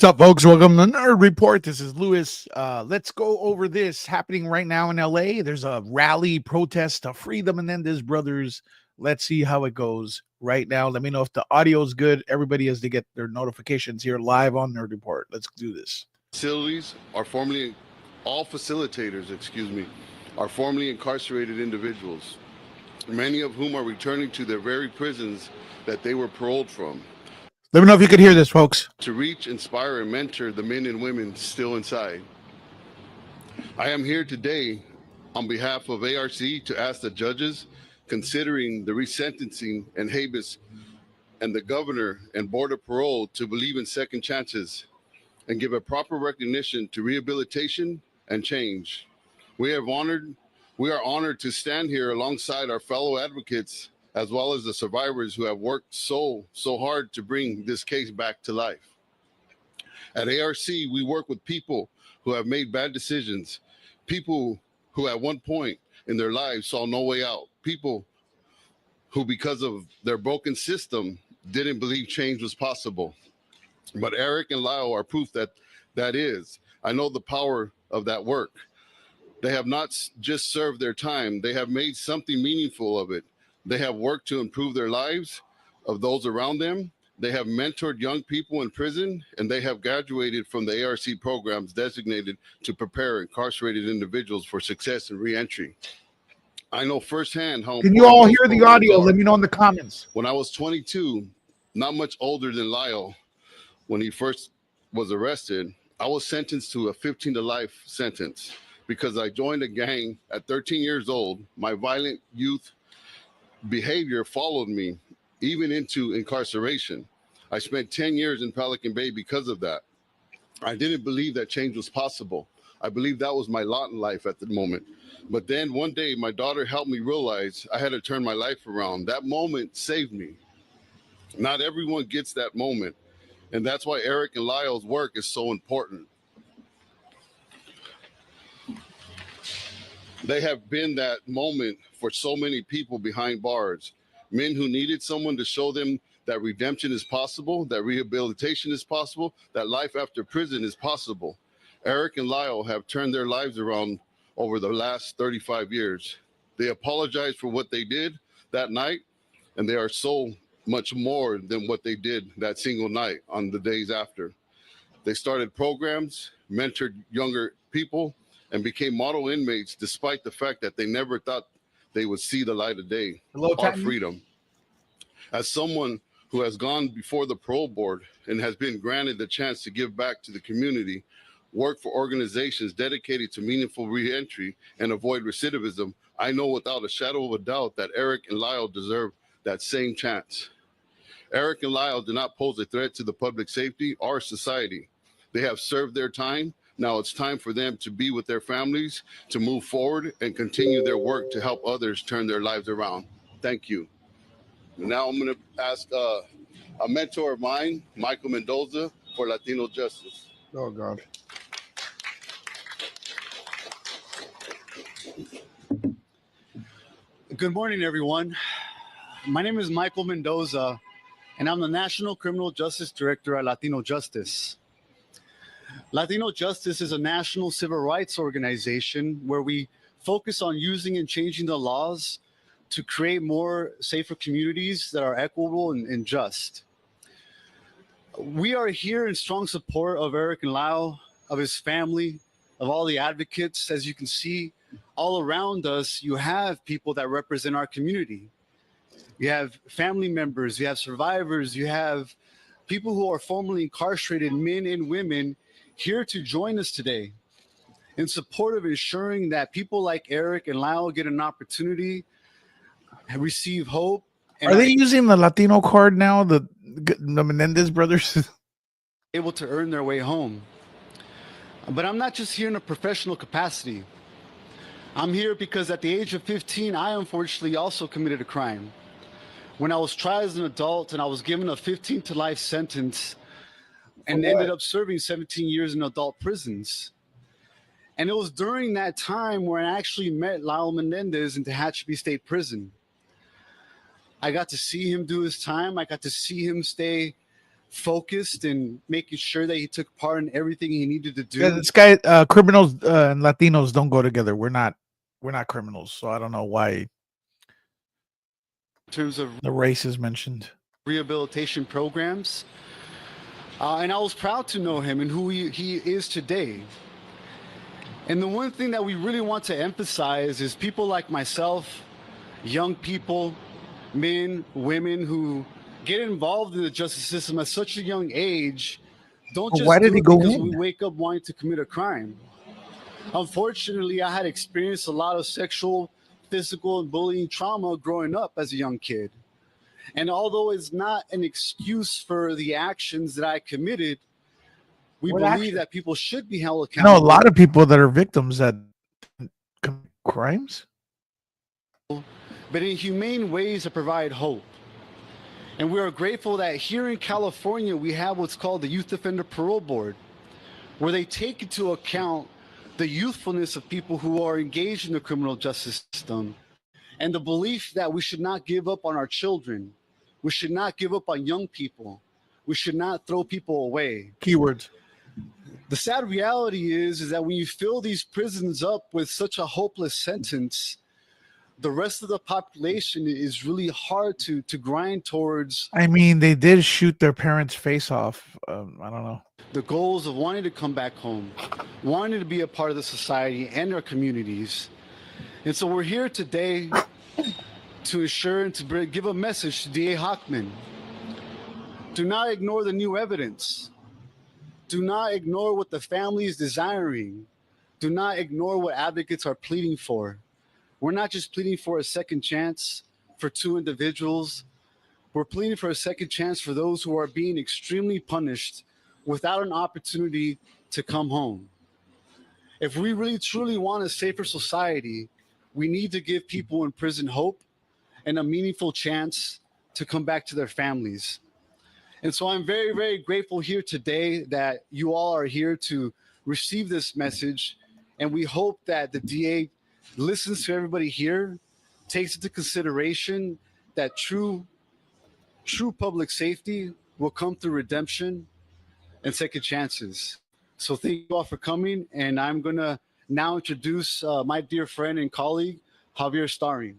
up, folks? Welcome to the Nerd Report. This is Lewis. Let's go over this happening right now in LA. There's a rally protest to free the Menendez brothers. Let's see how it goes right now. Let me know if the audio is good. Everybody has to get their notifications here live on Nerd Report. Let's do this. Facilities are formerly, all facilitators, are formerly incarcerated individuals, many of whom are returning to their very prisons that they were paroled from. Let me know if you could hear this, folks. To reach, inspire, and mentor the men and women still inside. I am here today on behalf of ARC to ask the judges considering the resentencing and habeas and the governor and board of parole to believe in second chances and give a proper recognition to rehabilitation and change. We are honored to stand here alongside our fellow advocates as well as the survivors who have worked so hard to bring this case back to life. At ARC, we work with people who have made bad decisions, people who at one point in their lives saw no way out, people who because of their broken system didn't believe change was possible. But Eric and Lyle are proof that is. I know the power of that work. They have not just served their time, they have made something meaningful of it. They have worked to improve their lives of those around them. They have mentored young people in prison, and they have graduated from the ARC programs designated to prepare incarcerated individuals for success and reentry. I know firsthand how Can you all hear the audio? Let me know in the comments. When I was 22, not much older than Lyle, when he first was arrested, I was sentenced to a 15 to life sentence because I joined a gang at 13 years old. My violent youth behavior followed me even into incarceration. I spent 10 years in Pelican Bay because of that. I didn't believe that change was possible. I believed that was my lot in life at the moment. But then one day my daughter helped me realize I had to turn my life around. That moment saved me. Not everyone gets that moment. And that's why Eric and Lyle's work is so important. They have been that moment for so many people behind bars, men who needed someone to show them that redemption is possible, that rehabilitation is possible, that life after prison is possible. Eric and Lyle have turned their lives around over the last 35 years. They apologized for what they did that night, and they are so much more than what they did that single night on the days after. They started programs, mentored younger people, and became model inmates despite the fact that they never thought they would see the light of day. Our freedom. As someone who has gone before the parole board and has been granted the chance to give back to the community, work for organizations dedicated to meaningful reentry and avoid recidivism, I know without a shadow of a doubt that Eric and Lyle deserve that same chance. Eric and Lyle do not pose a threat to the public safety or society. They have served their time. Now it's time for them to be with their families, to move forward and continue their work to help others turn their lives around. Thank you. Now I'm going to ask a mentor of mine, Michael Mendoza, for Latino Justice. Oh, God. Good morning, everyone. My name is Michael Mendoza, and I'm the National Criminal Justice Director at Latino Justice. Latino Justice is a national civil rights organization where we focus on using and changing the laws to create more safer communities that are equitable and just. We are here in strong support of Eric and Lyle, of his family, of all the advocates. As you can see, all around us, you have people that represent our community. You have family members, you have survivors, you have people who are formerly incarcerated, men and women, here to join us today in support of ensuring that people like Eric and Lyle get an opportunity, receive hope. And are they using the Latino card now, the Menendez brothers? Able to earn their way home. But I'm not just here in a professional capacity. I'm here because at the age of 15, I unfortunately also committed a crime. When I was tried as an adult and I was given a 15 to life sentence and ended up serving 17 years in adult prisons. And it was during that time where I actually met Lyle Menendez in Tehachapi State Prison. I got to see him do his time. I got to see him stay focused and making sure that he took part in everything he needed to do. Yeah, this guy, criminals and Latinos don't go together. We're not criminals, so I don't know why In terms of the race is mentioned. rehabilitation programs. And I was proud to know him and who he is today. And the one thing that we really want to emphasize is people like myself, young people, men, women who get involved in the justice system at such a young age don't Well, just why did do he it go because in? we wake up wanting to commit a crime. Unfortunately, I had experienced a lot of sexual, physical, and bullying trauma growing up as a young kid. And although it's not an excuse for the actions that I committed, we What believe action? that people should be held I know accountable. a lot of people that are victims that commit crimes. But in humane ways that provide hope. And we are grateful that here in California, we have what's called the Youth Offender Parole Board, where they take into account the youthfulness of people who are engaged in the criminal justice system and the belief that we should not give up on our children. We should not give up on young people. We should not throw people away. Keywords. The sad reality is that when you fill these prisons up with such a hopeless sentence, the rest of the population is really hard to grind towards I mean, they did shoot their parents' face off. I don't know. the goals of wanting to come back home, wanting to be a part of the society and our communities. And so we're here today to ensure and to give a message to DA Hockman. Do not ignore the new evidence. Do not ignore what the family is desiring. Do not ignore what advocates are pleading for. We're not just pleading for a second chance for two individuals. We're pleading for a second chance for those who are being extremely punished without an opportunity to come home. If we really truly want a safer society, we need to give people in prison hope and a meaningful chance to come back to their families. And so I'm very, very grateful here today that you all are here to receive this message. And we hope that the DA listens to everybody here, takes into consideration that true public safety will come through redemption and second chances. So thank you all for coming. And I'm going to now introduce my dear friend and colleague, Javier Starring.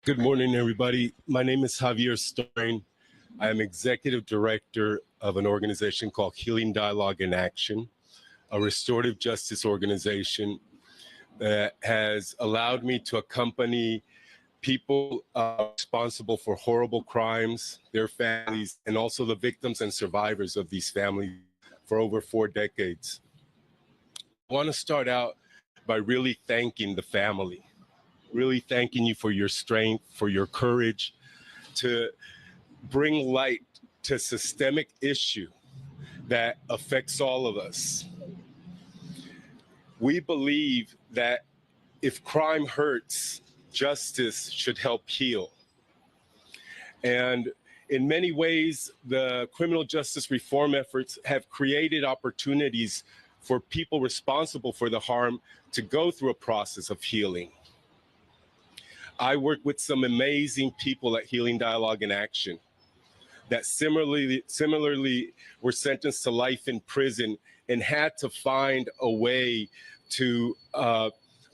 Good morning, everybody. My name is Javier Starring. I am executive director of an organization called Healing Dialogue in Action, a restorative justice organization that has allowed me to accompany people responsible for horrible crimes, their families, and also the victims and survivors of these families for over 4 decades. I want to start out by really thanking the family, really thanking you for your strength, for your courage to bring light to a systemic issue that affects all of us. We believe that if crime hurts, justice should help heal. And in many ways, the criminal justice reform efforts have created opportunities for people responsible for the harm to go through a process of healing. I work with some amazing people at Healing Dialogue in Action that similarly were sentenced to life in prison and had to find a way to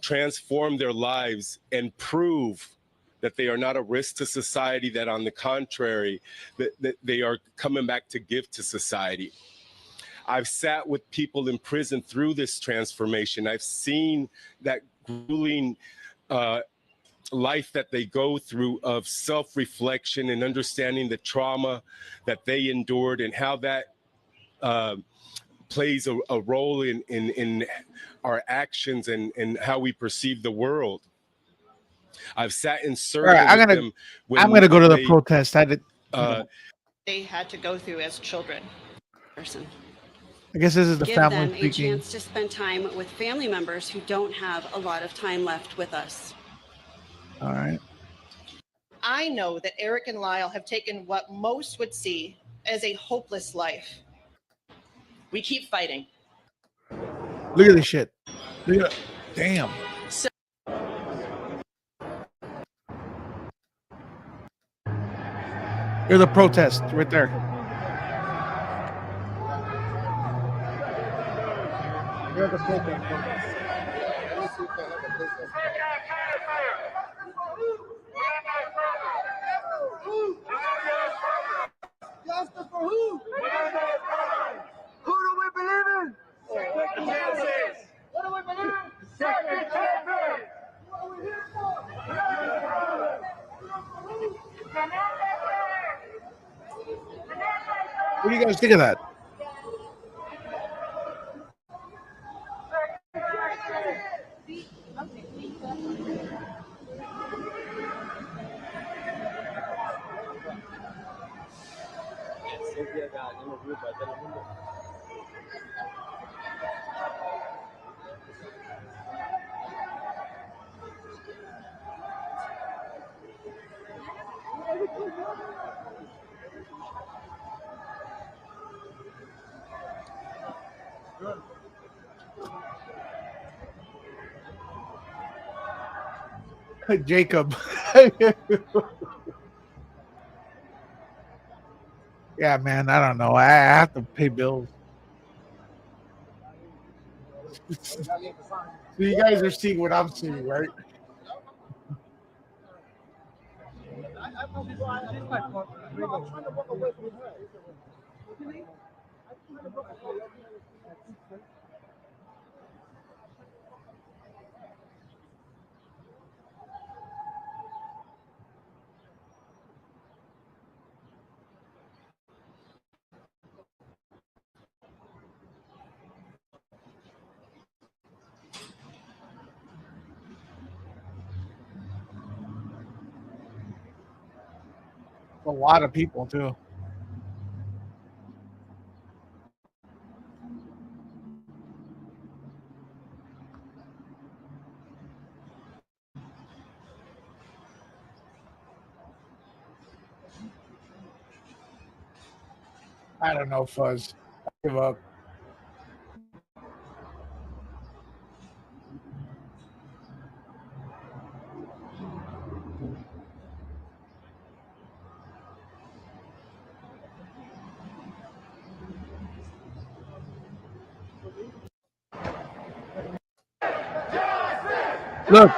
transform their lives and prove that they are not a risk to society, that on the contrary, that they are coming back to give to society. I've sat with people in prison through this transformation. I've seen that grueling life that they go through of self-reflection and understanding the trauma that they endured and how that plays a role in our actions and how we perceive the world. I've sat in circle with them. I'm gonna go to the protest. They had to go through as children. Person. I guess this is the Give family them speaking. a chance to spend time with family members who don't have a lot of time left with us. All right. I know that Eric and Lyle have taken what most would see as a hopeless life. We keep fighting. Look at this shit. Look at it. Damn. Here's the protest right there. Here's the protest. Justice for who? Who do we believe in? Second chances. What do we believe in? Second chances. What are we here for? What do you guys think of that? Jacob. Yeah, man. I don't know. I have to pay bills. So you guys are seeing what I'm seeing, right? A lot of people too. I don't know, Fuzz. I give up. Look.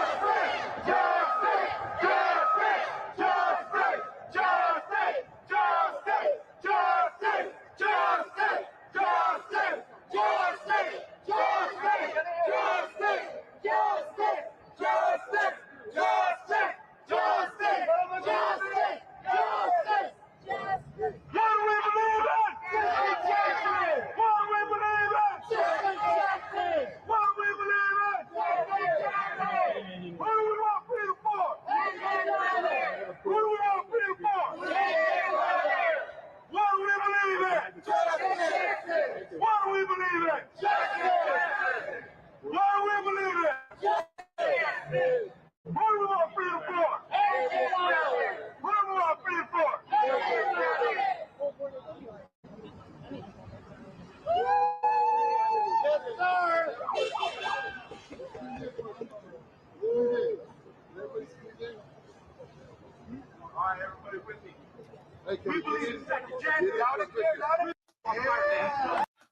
We believe in second chances.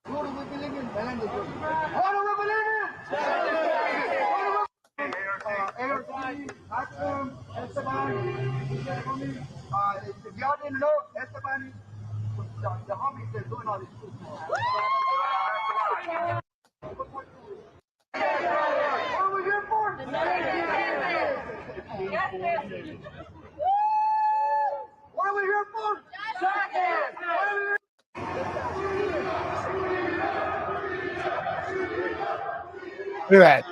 Who do we believe in? Menendez. What do we believe in? Erupt, Esteban, if y'all didn't know, Esteban, the homies that's doing all this shit. What are we here for? What are we here for? Look at that.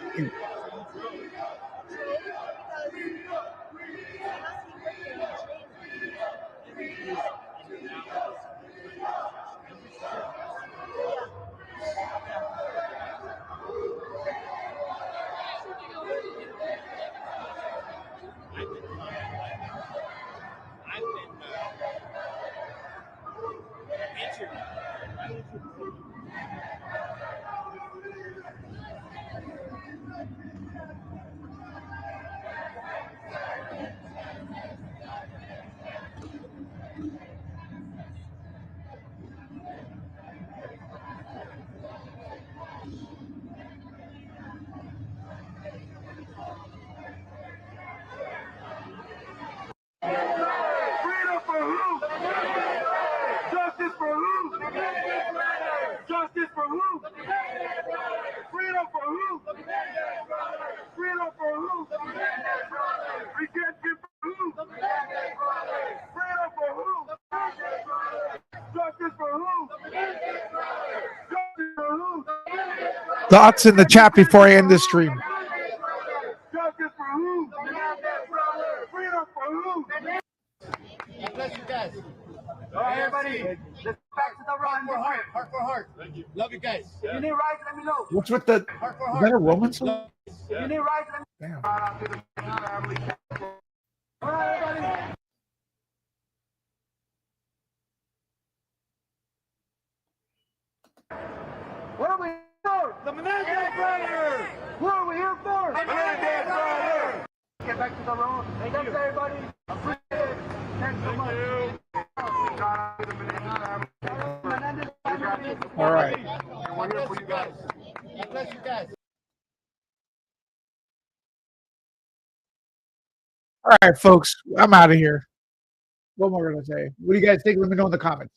Thoughts in the chat before I end this stream. Justice for who? Freedom for who? God bless you guys. All right, everybody. Let's back to the run. Heart for heart. Thank you. Love you guys. If you need rights, let me know. What's with the? Heart for Is heart. that a Roman song? If you need rights, let me Damn. know. All right, everybody. What are we here for? The Menendez brothers! What are we here for? The Menendez brothers! Get back to the road. Thanks, everybody. Appreciate it. Thanks so much. All right. We're here for you guys. God bless you guys. All right, folks. I'm out of here. What more gonna say? What do you guys think? Let me know in the comments.